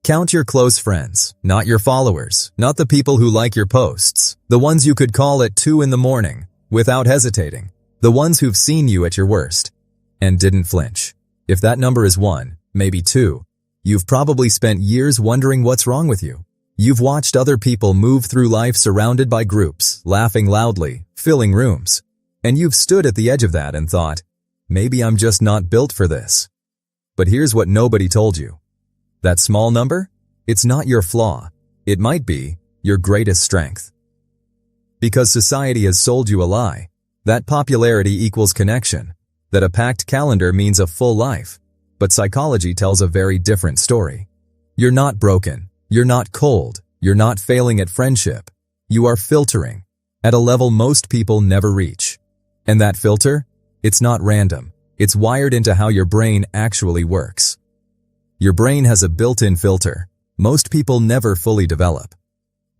Count your close friends, not your followers, not the people who like your posts, the ones you could call at 2 in the morning, without hesitating, the ones who've seen you at your worst, and didn't flinch. If that number is 1, maybe 2, you've probably spent years wondering what's wrong with you. You've watched other people move through life surrounded by groups, laughing loudly, filling rooms, and you've stood at the edge of that and thought, maybe I'm just not built for this. But here's what nobody told you. That small number? It's not your flaw. It might be your greatest strength. Because society has sold you a lie, that popularity equals connection, that a packed calendar means a full life. But psychology tells a very different story. You're not broken. You're not cold. You're not failing at friendship. You are filtering at a level most people never reach. And that filter? It's not random. It's wired into how your brain actually works. Your brain has a built-in filter most people never fully develop.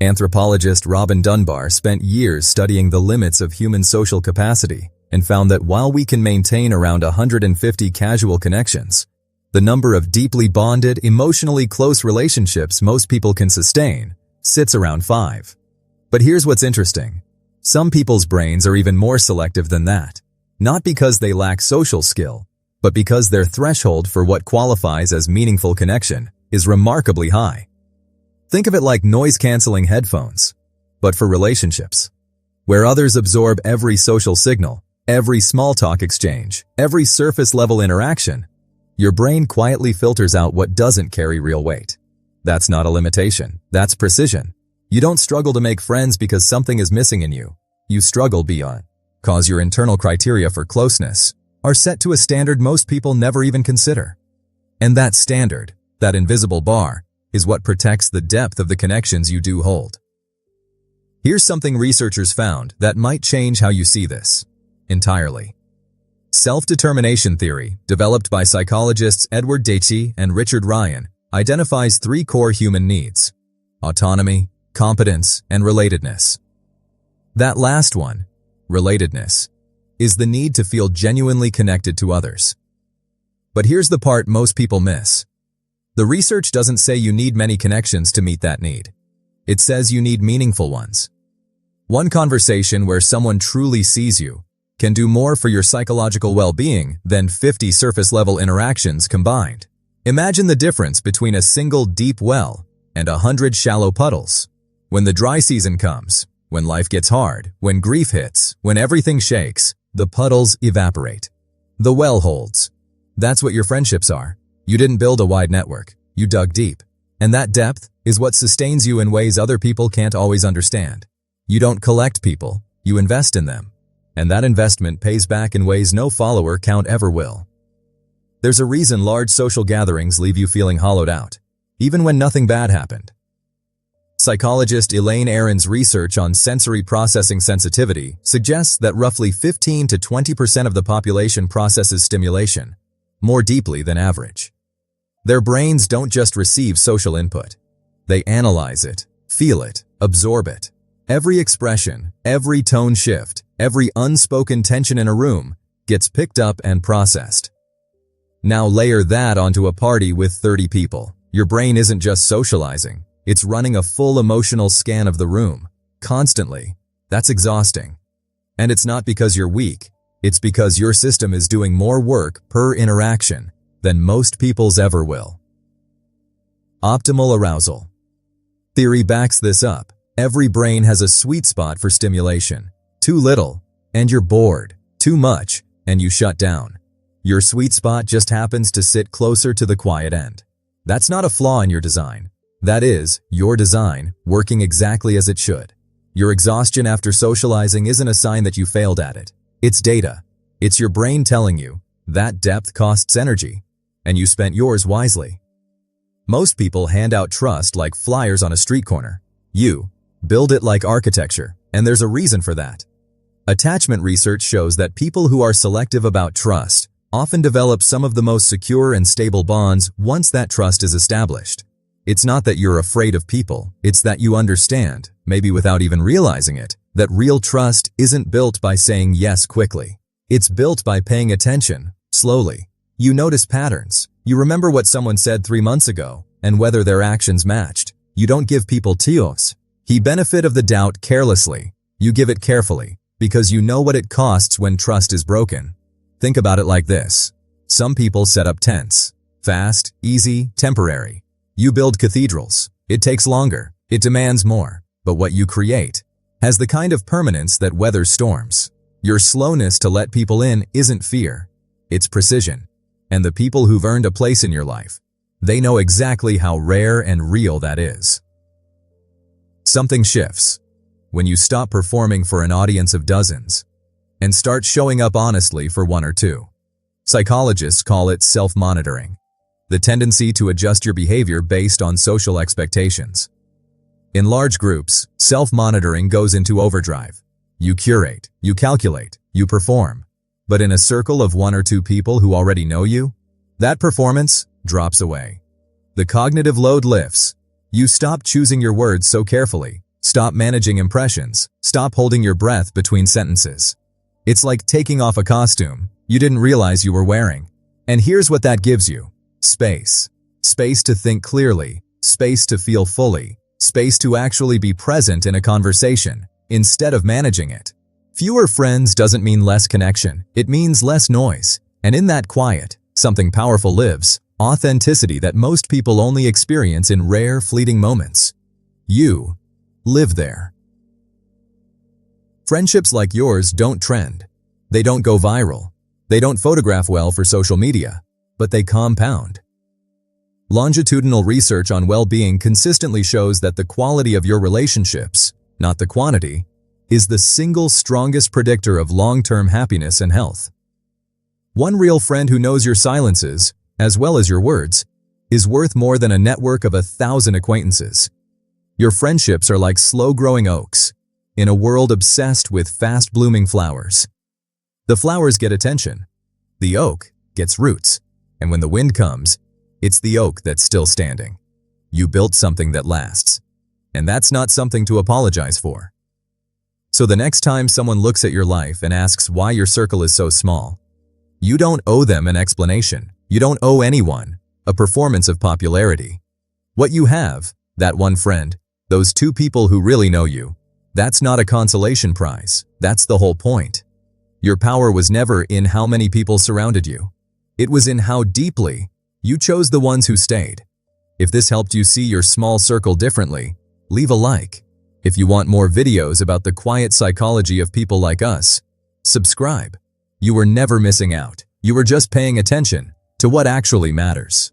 Anthropologist Robin Dunbar spent years studying the limits of human social capacity and found that while we can maintain around 150 casual connections, the number of deeply bonded, emotionally close relationships most people can sustain sits around 5. But here's what's interesting. Some people's brains are even more selective than that, not because they lack social skill, but because their threshold for what qualifies as meaningful connection is remarkably high. Think of it like noise-canceling headphones, but for relationships. Where others absorb every social signal, every small-talk exchange, every surface-level interaction, your brain quietly filters out what doesn't carry real weight. That's not a limitation. That's precision. You don't struggle to make friends because something is missing in you. You struggle because your internal criteria for closeness are set to a standard most people never even consider. And that standard, that invisible bar, is what protects the depth of the connections you do hold. Here's something researchers found that might change how you see this entirely. Self-determination theory, developed by psychologists Edward Deci and Richard Ryan, identifies 3 core human needs: autonomy, competence, and relatedness. That last one, relatedness, is the need to feel genuinely connected to others. But here's the part most people miss. The research doesn't say you need many connections to meet that need. It says you need meaningful ones. One conversation where someone truly sees you can do more for your psychological well-being than 50 surface-level interactions combined. Imagine the difference between a single deep well and 100 shallow puddles. When the dry season comes, when life gets hard, when grief hits, when everything shakes, the puddles evaporate. The well holds. That's what your friendships are. You didn't build a wide network. You dug deep. And that depth is what sustains you in ways other people can't always understand. You don't collect people. You invest in them. And that investment pays back in ways no follower count ever will. There's a reason large social gatherings leave you feeling hollowed out, even when nothing bad happened. Psychologist Elaine Aron's research on sensory processing sensitivity suggests that roughly 15 to 20% of the population processes stimulation more deeply than average. Their brains don't just receive social input. They analyze it, feel it, absorb it. Every expression, every tone shift, every unspoken tension in a room gets picked up and processed. Now layer that onto a party with 30 people. Your brain isn't just socializing. It's running a full emotional scan of the room, constantly. That's exhausting. And it's not because you're weak. It's because your system is doing more work per interaction than most people's ever will. Optimal arousal. Theory backs this up. Every brain has a sweet spot for stimulation. Too little, and you're bored. Too much, and you shut down. Your sweet spot just happens to sit closer to the quiet end. That's not a flaw in your design. That is, your design, working exactly as it should. Your exhaustion after socializing isn't a sign that you failed at it. It's data. It's your brain telling you that depth costs energy, and you spent yours wisely. Most people hand out trust like flyers on a street corner. You build it like architecture, and there's a reason for that. Attachment research shows that people who are selective about trust often develop some of the most secure and stable bonds once that trust is established. It's not that you're afraid of people, it's that you understand, maybe without even realizing it, that real trust isn't built by saying yes quickly. It's built by paying attention, slowly. You notice patterns. You remember what someone said 3 months ago, and whether their actions matched. You don't give people tios. The benefit of the doubt carelessly. You give it carefully, because you know what it costs when trust is broken. Think about it like this. Some people set up tents. Fast, easy, temporary. You build cathedrals. It takes longer. It demands more. But what you create has the kind of permanence that weathers storms. Your slowness to let people in isn't fear. It's precision. And the people who've earned a place in your life, they know exactly how rare and real that is. Something shifts when you stop performing for an audience of dozens and start showing up honestly for one or two. Psychologists call it self-monitoring, the tendency to adjust your behavior based on social expectations. In large groups, self-monitoring goes into overdrive. You curate, you calculate, you perform. But in a circle of one or two people who already know you, that performance drops away. The cognitive load lifts. You stop choosing your words so carefully, stop managing impressions, stop holding your breath between sentences. It's like taking off a costume you didn't realize you were wearing. And here's what that gives you. Space. Space to think clearly, space to feel fully, space to actually be present in a conversation, instead of managing it. Fewer friends doesn't mean less connection, it means less noise. And in that quiet, something powerful lives, authenticity that most people only experience in rare, fleeting moments. You live there. Friendships like yours don't trend. They don't go viral. They don't photograph well for social media, but they compound. Longitudinal research on well-being consistently shows that the quality of your relationships, not the quantity, is the single strongest predictor of long-term happiness and health. One real friend who knows your silences, as well as your words, is worth more than a network of 1,000 acquaintances. Your friendships are like slow-growing oaks, in a world obsessed with fast-blooming flowers. The flowers get attention. The oak gets roots. And when the wind comes, it's the oak that's still standing. You built something that lasts. And that's not something to apologize for. So the next time someone looks at your life and asks why your circle is so small, you don't owe them an explanation. You don't owe anyone a performance of popularity. What you have, that one friend, those two people who really know you, that's not a consolation prize. That's the whole point. Your power was never in how many people surrounded you. It was in how deeply you chose the ones who stayed. If this helped you see your small circle differently, leave a like. If you want more videos about the quiet psychology of people like us, subscribe. You were never missing out. You were just paying attention to what actually matters.